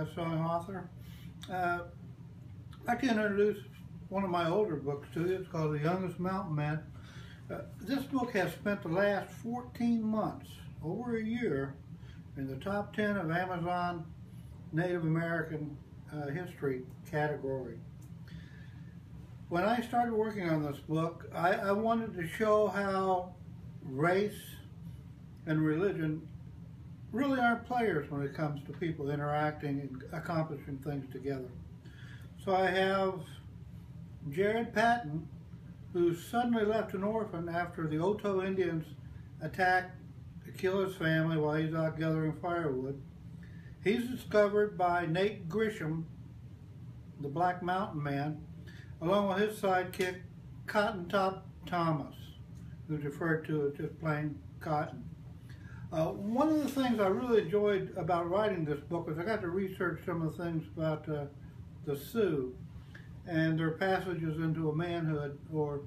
best-selling author. I'd like to introduce one of my older books to you. It's called The Youngest Mountain Man. This book has spent the last 14 months, over a year, in the top 10 of Amazon Native American history category. When I started working on this book, I wanted to show how race and religion really aren't players when it comes to people interacting and accomplishing things together. So I have Jared Patton, who suddenly left an orphan after the Oto Indians attacked to kill his family while he's out gathering firewood. He's discovered by Nate Grisham, the Black Mountain Man, along with his sidekick, Cotton Top Thomas, who's referred to as just plain Cotton. One of the things I really enjoyed about writing this book was I got to research some of the things about the Sioux and their passages into a manhood, or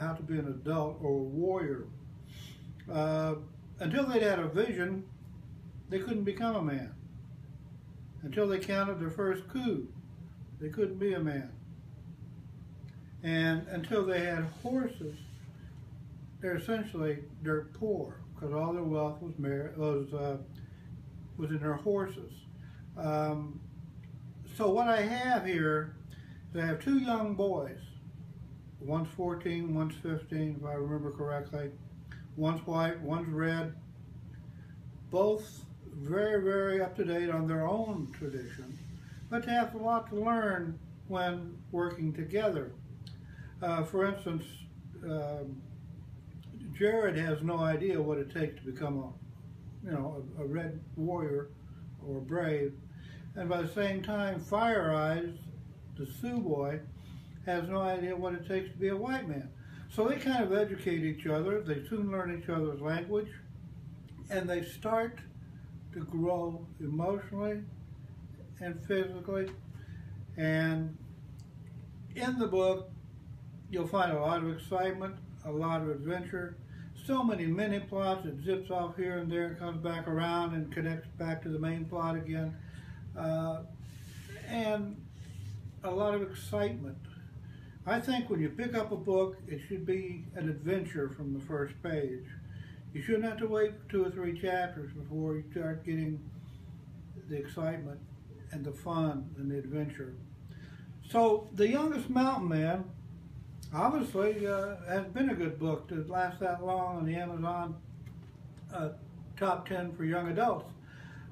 how to be an adult or a warrior. Until they'd had a vision, they couldn't become a man. Until they counted their first coup, they couldn't be a man. And until they had horses, they're essentially dirt poor, because all their wealth was in their horses. So what I have here is I have two young boys. One's 14, one's 15, if I remember correctly. One's white, one's red. Both very, very up to date on their own tradition, but they have a lot to learn when working together. For instance, Jared has no idea what it takes to become a red warrior or brave, and by the same time, Fire Eyes, the Sioux boy, has no idea what it takes to be a white man. So they kind of educate each other. They soon learn each other's language, and they start to grow emotionally and physically. And in the book, you'll find a lot of excitement, a lot of adventure, so many mini plots. It zips off here and there and comes back around and connects back to the main plot again. And a lot of excitement. I think when you pick up a book, it should be an adventure from the first page. You shouldn't have to wait for 2 or 3 chapters before you start getting the excitement and the fun and the adventure. So, The Youngest Mountain Man obviously has been a good book to last that long on the Amazon top 10 for young adults.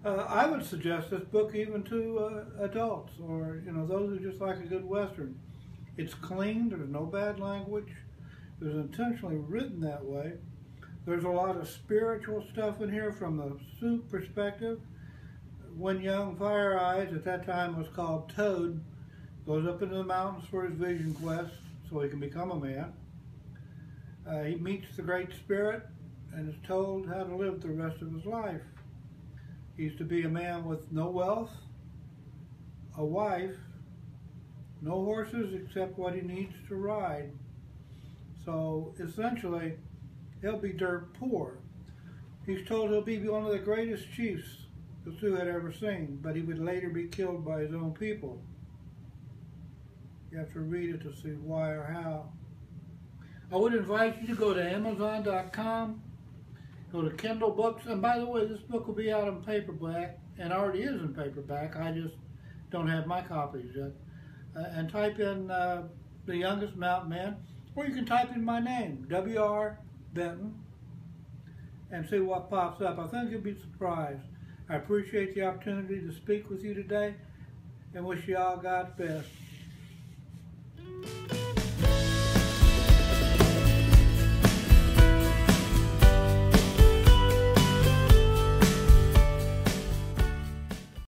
I would suggest this book even to adults, or those who just like a good Western. It's clean, there's no bad language, it was intentionally written that way. There's a lot of spiritual stuff in here from the Sioux perspective. When young Fire Eyes, at that time was called Toad, goes up into the mountains for his vision quest so he can become a man. He meets the Great Spirit and is told how to live the rest of his life. He's to be a man with no wealth, a wife, no horses except what he needs to ride. So essentially, he'll be dirt poor. He's told he'll be one of the greatest chiefs the Sioux had ever seen, but he would later be killed by his own people. You have to read it to see why or how. I would invite you to go to Amazon.com, go to Kindle Books, and by the way, this book will be out in paperback, and already is in paperback. I just don't have my copies yet. And type in The Youngest Mountain Man, or you can type in my name, W.R. Benton, and see what pops up. I think you'll be surprised. I appreciate the opportunity to speak with you today and wish you all God's best.